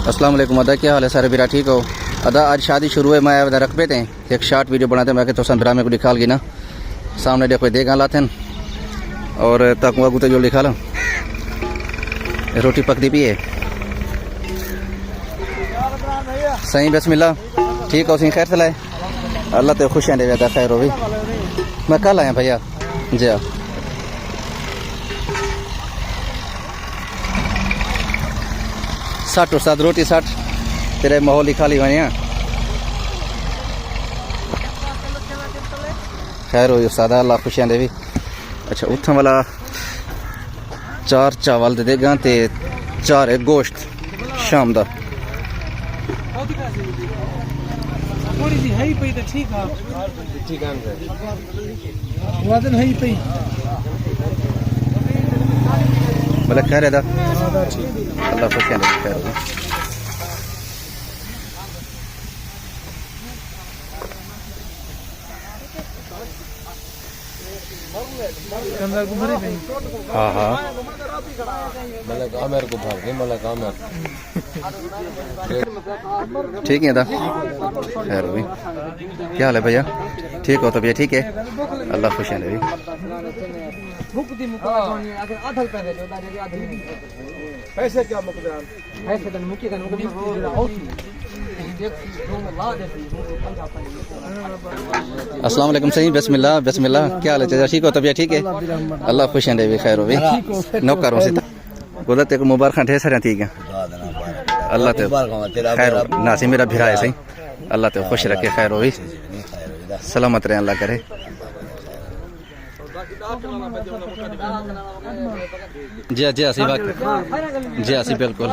अस्सलाम वालेकुम अदा, क्या हाल है सारे बिरा, ठीक हो अदा? आज शादी शुरू है, मैं अदा रख पे थे एक शार्ट वीडियो बनाते मैं तो सन ड्रामे को दिखा लगी ना सामने देखो देगा लाते और तक वह गुते जो लिखा लो रोटी पकती भी है सही बिस्मिल्लाह, ठीक हो सही खैर चलाए अल्लाह तो खुशियाँ दे जाता खैर हो भी। मैं कल आया भैया जी हाँ 60 उस्ताद रोटी 60 तेरे माहौल ही खाली बने खैर हो उस्ताद अल्लाह खुशियाँ दे भी। अच्छा उत्थों वाला 4 चावल दे देगा ते 4 है गोश्त शाम दा थोड़ी सी है ही पई तो ठीक है वजन है ही पई बोले खैर है दा अल्लाह खुशियाँ दे खैर हो। कंदर को भरे नहीं हाँ हाँ मलक आमिर को भर दे मलक आमिर ठीक है दा खैर हो। क्या हाल है भैया, ठीक हो तबीयत ठीक है अल्लाह खुशियाँ दे। पैसे क्या मुकदार पैसे तो मुकी का अस्सलाम वालेकुम सही बिस्मिल्लाह बिस्मिल्लाह, क्या हाल है चाचा, ठीक हो तबीयत ठीक है अल्लाह खुशियाँ दे खैर हो भी। नौकरों से बोला तेरे को मुबारक ढेर सारे ठीक है अल्लाह ते खैर नासी मेरा भिरा है सही अल्लाह ते खुश रखे खैर हो भी सलामत रहे अल्लाह करे। जी जी असी बात जी असी बिल्कुल